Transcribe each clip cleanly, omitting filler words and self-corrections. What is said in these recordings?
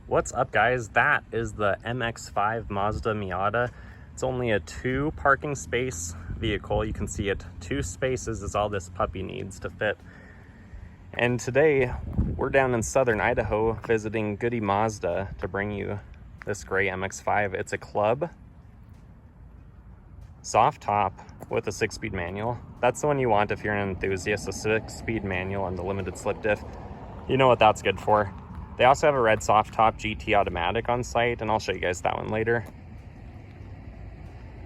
What's up, guys? That is the MX-5 Mazda Miata. It's only a 2 parking space vehicle. You can see it. 2 spaces is all this puppy needs to fit. And today we're down in southern Idaho visiting Goody Mazda to bring you this gray MX-5. It's a club, soft top with a 6-speed manual. That's the one you want if you're an enthusiast, a 6-speed manual and the limited slip diff. You know what that's good for. They also have a red soft top GT automatic on site, and I'll show you guys that one later.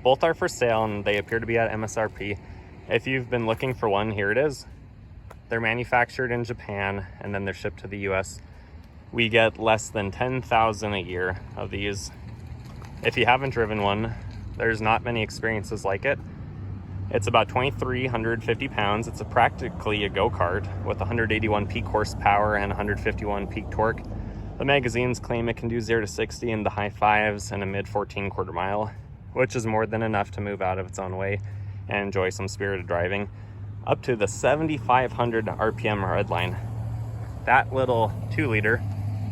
Both are for sale and they appear to be at MSRP. If you've been looking for one, here it is. They're manufactured in Japan and then they're shipped to the US. We get less than 10,000 a year of these. If you haven't driven one, there's not many experiences like it. It's about 2,350 pounds. It's practically a go-kart with 181 peak horsepower and 151 peak torque. The magazines claim it can do 0 to 60 in the high 5s and a mid 14 quarter mile, which is more than enough to move out of its own way and enjoy some spirited driving. Up to the 7,500 RPM red line. That little 2-liter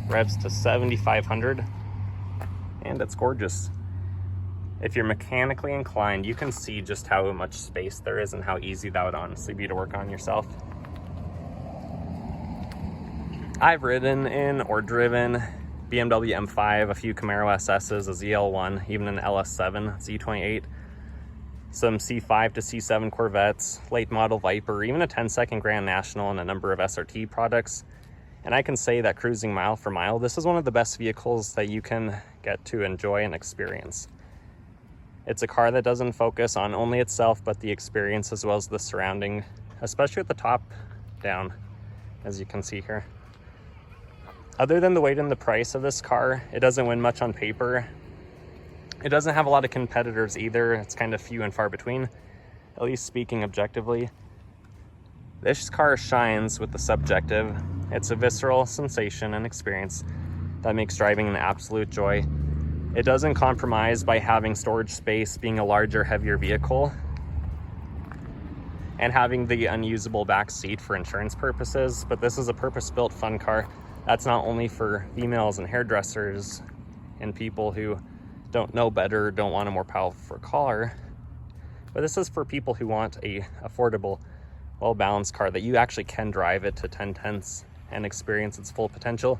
revs to 7,500 and it's gorgeous. If you're mechanically inclined, you can see just how much space there is and how easy that would honestly be to work on yourself. I've ridden in or driven BMW M5, a few Camaro SS's, a ZL1, even an LS7, Z28, some C5 to C7 Corvettes, late model Viper, even a 10-second Grand National and a number of SRT products. And I can say that cruising mile for mile, this is one of the best vehicles that you can get to enjoy and experience. It's a car that doesn't focus on only itself, but the experience as well as the surrounding, especially with the top down, as you can see here. Other than the weight and the price of this car, it doesn't win much on paper. It doesn't have a lot of competitors either. It's kind of few and far between, at least speaking objectively. This car shines with the subjective. It's a visceral sensation and experience that makes driving an absolute joy. It doesn't compromise by having storage space, being a larger, heavier vehicle, and having the unusable back seat for insurance purposes. But this is a purpose-built fun car that's not only for females and hairdressers and people who don't know better, don't want a more powerful car, but this is for people who want a affordable, well-balanced car that you actually can drive it to 10/10ths and experience its full potential.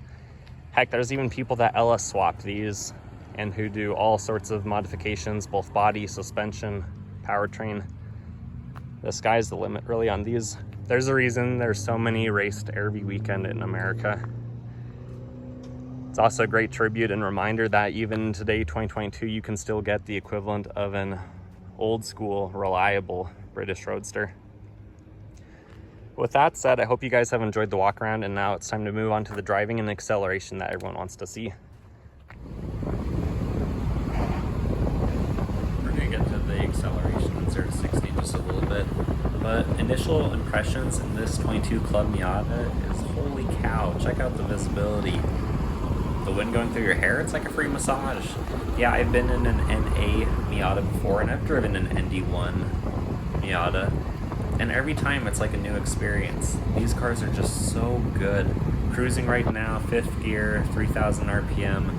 Heck, there's even people that LS swap these and who do all sorts of modifications, both body, suspension, powertrain. The sky's the limit really on these. There's a reason there's so many raced every weekend in America. It's also a great tribute and reminder that even today, 2022, you can still get the equivalent of an old school, reliable British roadster. With that said, I hope you guys have enjoyed the walk around, and now it's time to move on to the driving and acceleration that everyone wants to see. Acceleration in 0 to 60 just a little bit, but initial impressions in this 22 Club Miata is holy cow. Check out the visibility, the wind going through your hair. It's like a free massage. Yeah, I've been in an NA Miata before and I've driven an ND1 Miata, and every time it's like a new experience. These cars are just so good. Cruising right now, 5th gear, 3,000 RPM.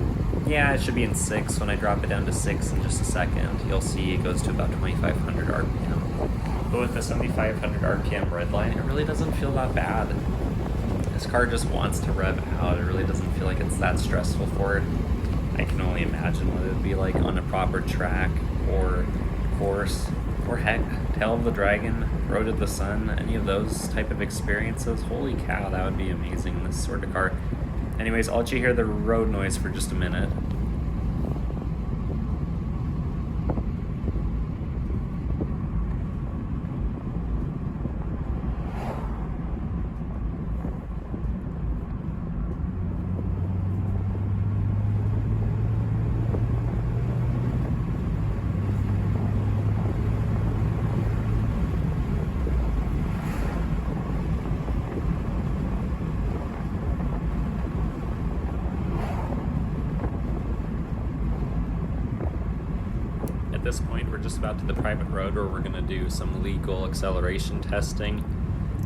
Yeah, it should be in 6. When I drop it down to 6 in just a second, you'll see it goes to about 2,500 RPM. But with the 7,500 RPM red line, it really doesn't feel that bad. This car just wants to rev out. It really doesn't feel like it's that stressful for it. I can only imagine what it would be like on a proper track or course, or heck, Tail of the Dragon, Road to the Sun, any of those type of experiences. Holy cow, that would be amazing in this sort of car. Anyways, I'll let you hear the road noise for just a minute. At this point, we're just about to the private road where we're going to do some legal acceleration testing.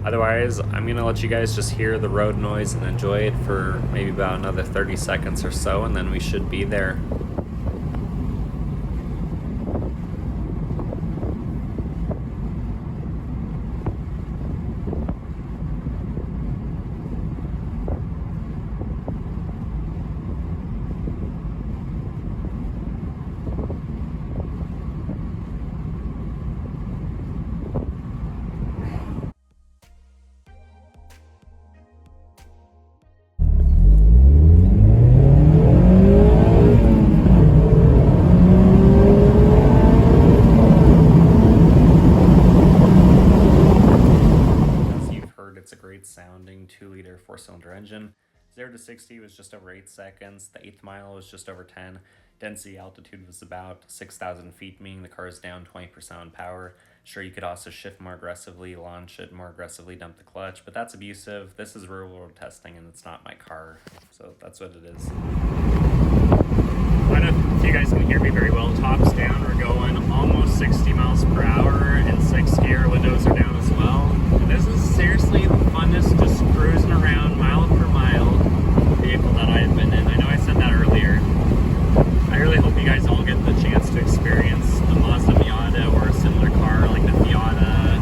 Otherwise, I'm gonna let you guys just hear the road noise and enjoy it for maybe about another 30 seconds or so, and then we should be there. It's a great sounding 2-liter 4-cylinder engine. 0 to 60 was just over 8 seconds. The 8th mile was just over 10. Density altitude was about 6,000 feet, meaning the car is down 20% on power. Sure, you could also shift more aggressively, launch it more aggressively, dump the clutch, but that's abusive. This is real world testing and it's not my car, so that's what it is. I don't know if you guys can hear me very well. Top's down, we're going almost 60 miles per hour in 6th gear, windows are down as well. This is seriously the funnest, just cruising around mile per mile vehicle that I've been in. I know I said that earlier. I really hope you guys all get the chance to experience the Mazda Miata or a similar car like the Miata.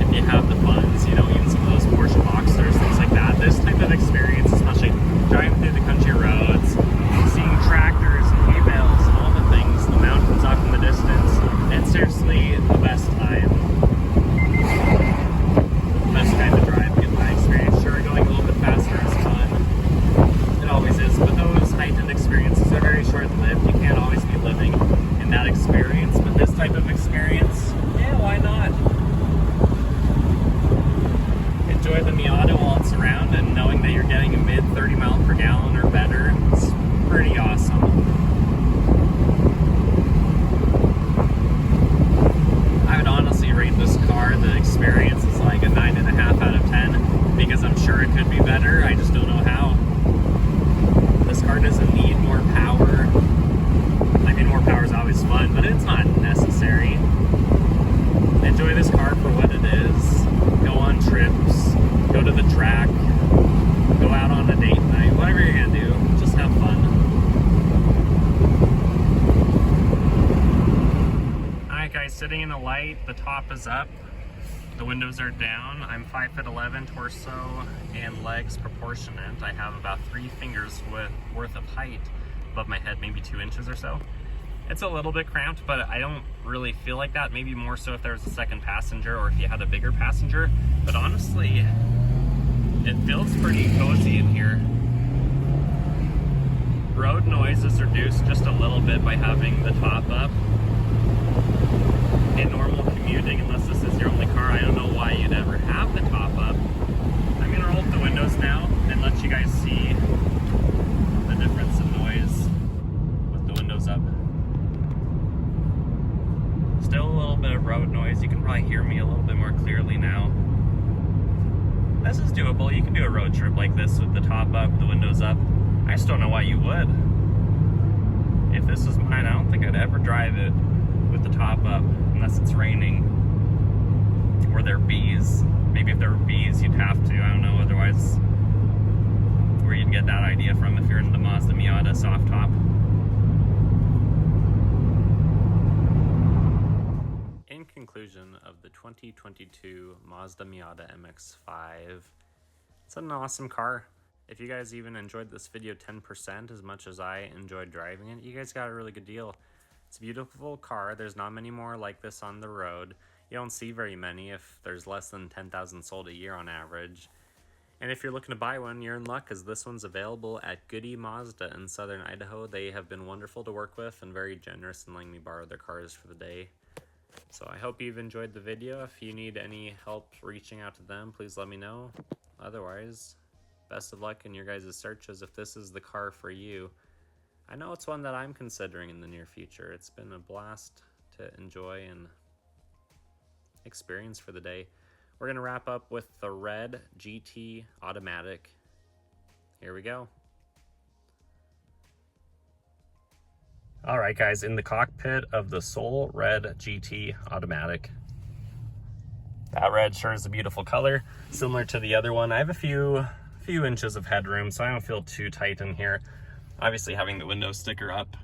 If you have the funds, you know, even some of those Porsche Boxsters, things like that. This type of experience, especially driving through the country roads, seeing tractors and hay bales and all the things, the mountains off in the distance, it's seriously the best time. Best kind of drive, in my experience. Sure, going a little bit faster is fun. It always is, but those heightened experiences are very short-lived. You can't always be living in that experience, but this type of experience, yeah, why not? Enjoy the Miata while it's around, and knowing that you're getting a mid 30 mile per gallon or better, it's pretty awesome. I would honestly rate this car, the experience is like a 9.5 out of 10, because I'm sure it could be better, I just don't know how. This car doesn't need more power. I mean, more power is always fun, but it's not necessary. Enjoy this car for what it is. Go on trips, go to the track, go out on a date night, whatever you're gonna do, just have fun. Alright guys, sitting in the light, the top is up, the windows are down. I'm 5'11", torso and legs proportionate. I have about 3 fingers worth of height above my head, maybe 2 inches or so. It's a little bit cramped, but I don't really feel like that. Maybe more so if there was a second passenger or if you had a bigger passenger. But honestly, it feels pretty cozy in here. Road noise is reduced just a little bit by having the top up. In normal commuting, unless this is your only car, I don't know why you'd ever have the top up. I'm gonna roll up the windows now and let you guys see the difference in noise with the windows up. Still a little bit of road noise. You can probably hear me a little bit more clearly now. This is doable. You can do a road trip like this with the top up, the windows up. I just don't know why you would. If this was mine, I don't think I'd ever drive it with the top up unless it's raining or there are bees. Maybe if there were bees you'd have to, I don't know, otherwise where you'd get that idea from if you're in the Mazda Miata soft top. In conclusion of the 2022 Mazda Miata MX-5, it's an awesome car. If you guys even enjoyed this video 10% as much as I enjoyed driving it, you guys got a really good deal. It's a beautiful car. There's not many more like this on the road. You don't see very many if there's less than 10,000 sold a year on average. And if you're looking to buy one, you're in luck because this one's available at Goody Mazda in southern Idaho. They have been wonderful to work with and very generous in letting me borrow their cars for the day. So I hope you've enjoyed the video. If you need any help reaching out to them, please let me know. Otherwise, best of luck in your guys' searches if this is the car for you. I know it's one that I'm considering in the near future. It's been a blast to enjoy and experience for the day. We're going to wrap up with the red GT automatic. Here we go. All right, guys, in the cockpit of the Soul Red GT automatic. That red sure is a beautiful color, similar to the other one. I have a few inches of headroom, so I don't feel too tight in here. Obviously having the window sticker up,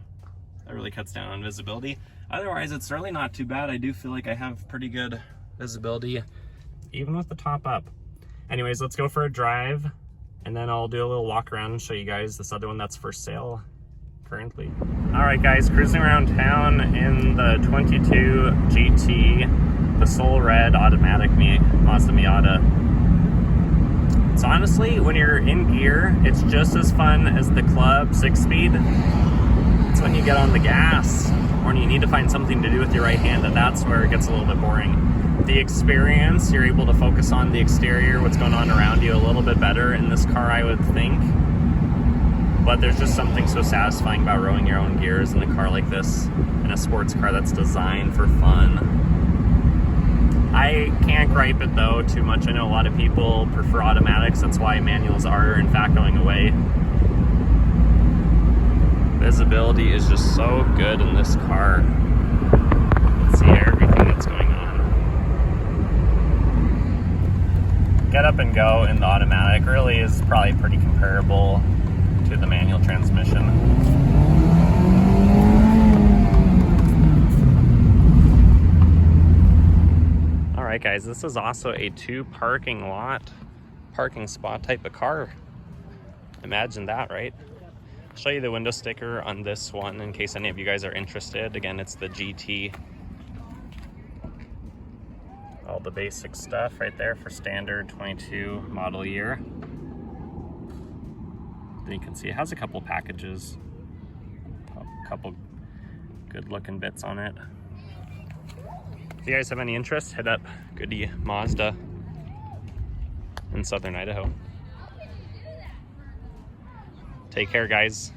that really cuts down on visibility. Otherwise, it's really not too bad. I do feel like I have pretty good visibility, even with the top up. Anyways, let's go for a drive, and then I'll do a little walk around and show you guys this other one that's for sale currently. All right, guys, cruising around town in the 22 GT, the Soul Red automatic Mazda Miata. So honestly, when you're in gear, it's just as fun as the club 6-speed. It's when you get on the gas, or when you need to find something to do with your right hand, that's where it gets a little bit boring. The experience, you're able to focus on the exterior, what's going on around you a little bit better in this car, I would think. But there's just something so satisfying about rowing your own gears in a car like this, in a sports car that's designed for fun. I can't gripe it though too much. I know a lot of people prefer automatics. That's why manuals are in fact going away. Visibility is just so good in this car. See everything that's going on. Get up and go in the automatic really is probably pretty comparable to the manual transmission. Alright guys, this is also a 2 parking spot type of car. Imagine that, right? I'll show you the window sticker on this one in case any of you guys are interested. Again, it's the GT. All the basic stuff right there for standard 22 model year. Then you can see it has a couple packages, a couple good looking bits on it. If you guys have any interest, hit up Goody Mazda in Southern Idaho. Take care, guys.